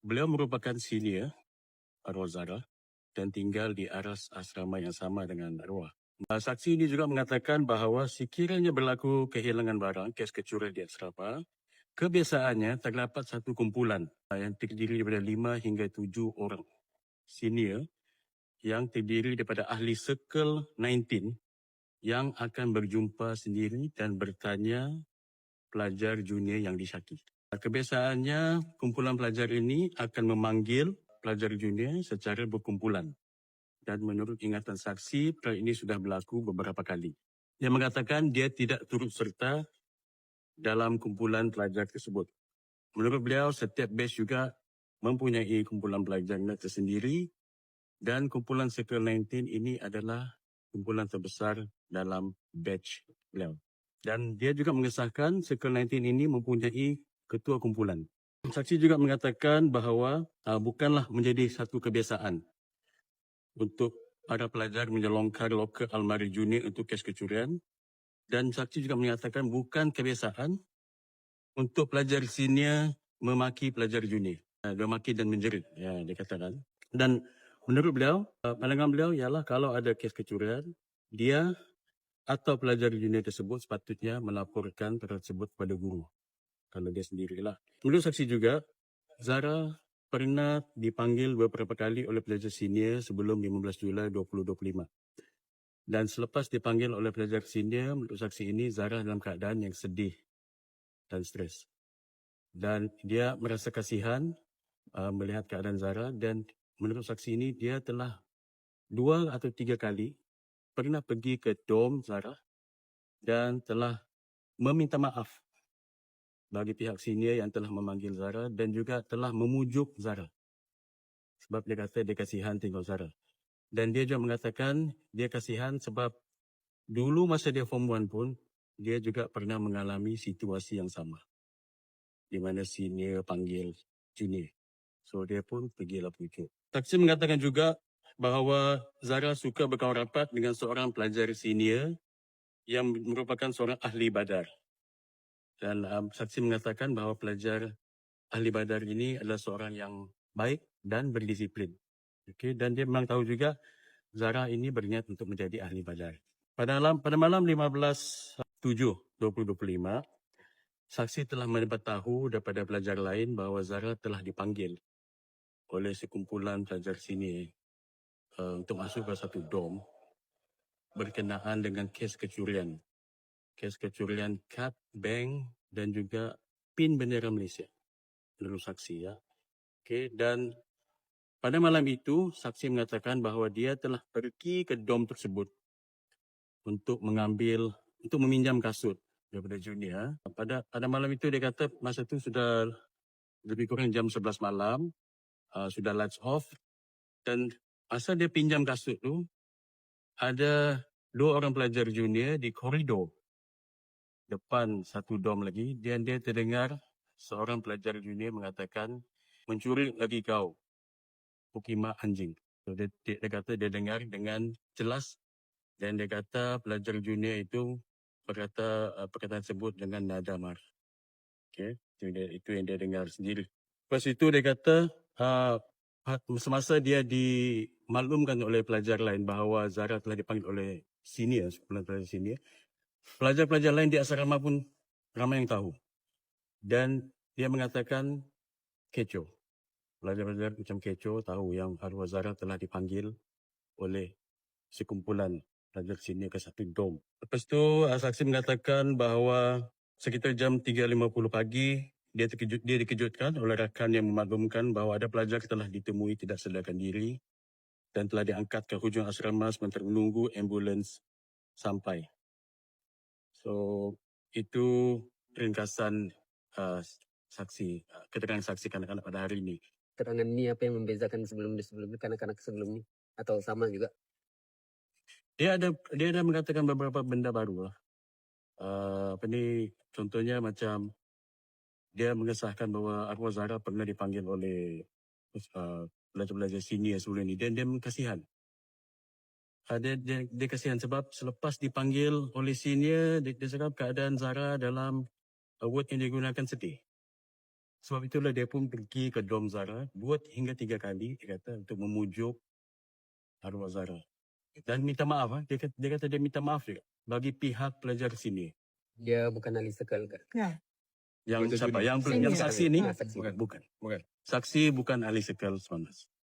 Beliau merupakan senior arwah Zara dan tinggal di aras asrama yang sama dengan arwah. Saksi ini juga mengatakan bahawa sekiranya berlaku kehilangan barang, kes kecurian di asrama, kebiasaannya terdapat satu kumpulan yang terdiri daripada 5 hingga 7 orang senior yang terdiri daripada ahli Circle 19 yang akan berjumpa sendiri dan bertanya pelajar junior yang disyaki. Kebiasaannya, kumpulan pelajar ini akan memanggil pelajar junior secara berkumpulan. Dan menurut ingatan saksi, perkara ini sudah berlaku beberapa kali. Dia mengatakan dia tidak turut serta dalam kumpulan pelajar tersebut. Menurut beliau, setiap batch juga mempunyai kumpulan pelajarnya tersendiri dan kumpulan Circle 19 ini adalah kumpulan terbesar dalam batch beliau. Dan dia juga mengesahkan Circle 19 ini mempunyai ketua kumpulan. Saksi juga mengatakan bahawa bukanlah menjadi satu kebiasaan untuk para pelajar menyelongkar loker almari junior untuk kes kecurian. Dan saksi juga menyatakan bukan kebiasaan untuk pelajar senior memaki pelajar junior. Memaki dan menjerit, ya, dia katakan. Dan menurut beliau, pandangan beliau ialah kalau ada kes kecurian, dia atau pelajar junior tersebut sepatutnya melaporkan perkara tersebut kepada guru. Kalau dia sendirilah. Menurut saksi juga, Zara pernah dipanggil beberapa kali oleh pelajar senior sebelum 15 Julai 2025. Dan selepas dipanggil oleh pelajar senior, menurut saksi ini, Zara dalam keadaan yang sedih dan stres. Dan dia merasa kasihan melihat keadaan Zara dan menurut saksi ini, dia telah 2 atau 3 kali pernah pergi ke dom Zara dan telah meminta maaf bagi pihak senior yang telah memanggil Zara dan juga telah memujuk Zara. Sebab dia kata dia kasihan tengok Zara. Dan dia juga mengatakan dia kasihan sebab dulu masa dia Form 1 pun, dia juga pernah mengalami situasi yang sama. Di mana senior panggil junior. So dia pun pergilah pujuk. Saksi mengatakan juga bahawa Zara suka berkawan rapat dengan seorang pelajar senior yang merupakan seorang ahli badar. Dan saksi mengatakan bahawa pelajar ahli badar ini adalah seorang yang baik dan berdisiplin. Okay, dan dia memang tahu juga Zara ini berniat untuk menjadi ahli badar. Pada malam 15/7/2025, saksi telah mendapat tahu daripada pelajar lain bahawa Zara telah dipanggil oleh sekumpulan pelajar sini untuk masuk ke satu dom berkenaan dengan kes kecurian. Kes kecurian kad, bank dan juga PIN bendera Malaysia. Menurut saksi, ya. Okay, dan pada malam itu, saksi mengatakan bahawa dia telah pergi ke dom tersebut untuk meminjam kasut daripada junior. Pada malam itu dia kata masa itu sudah lebih kurang jam 11 malam, sudah lights off dan masa dia pinjam kasut tu ada 2 orang pelajar junior di koridor depan satu dom lagi dan dia terdengar seorang pelajar junior mengatakan mencuri lagi kau, Pukima anjing. So, dia kata dia dengar dengan jelas dan dia kata pelajar junior itu perkataan tersebut dengan nada marah. Okay, itu yang dia dengar sendiri. Lepas itu dia kata semasa dia dimaklumkan oleh pelajar lain bahawa Zara telah dipanggil oleh senior, sekumpulan pelajar senior, pelajar-pelajar lain di asrama pun ramai yang tahu. Dan dia mengatakan kecoh. Pelajar-pelajar macam kecoh tahu yang arwah Zara telah dipanggil oleh sekumpulan pelajar senior ke satu dom. Lepas tu saksi mengatakan bahawa sekitar jam 3.50 pagi dia dikejutkan oleh rakan yang memaklumkan bahawa ada pelajar telah ditemui tidak sadarkan diri dan telah diangkat ke hujung asrama sementara menunggu ambulans sampai. So itu ringkasan keterangan saksi kanak-kanak pada hari ini. Keterangan ini apa yang membezakan sebelumnya kanak-kanak sebelumnya atau sama juga? Dia ada mengatakan beberapa benda baru lah. Contohnya macam dia mengesahkan bahawa arwah Zara pernah dipanggil oleh pelajar-pelajar senior sebelum ini dan dia kasihan. Dia kasihan sebab selepas dipanggil oleh senior, dia cakap keadaan Zara dalam word yang digunakan sedih. Sebab itulah dia pun pergi ke Dom Zara, buat hingga 3 kali, dia kata, untuk memujuk arwah Zara. Dan minta maaf, dia kata dia minta maaf juga bagi pihak pelajar sini. Dia bukan ahli sekal kan? Ya. Yang Betul siapa? juga. Yang Senior. saksi ni? Ah, saksi. Bukan. Bukan. Saksi bukan ahli sekal 19.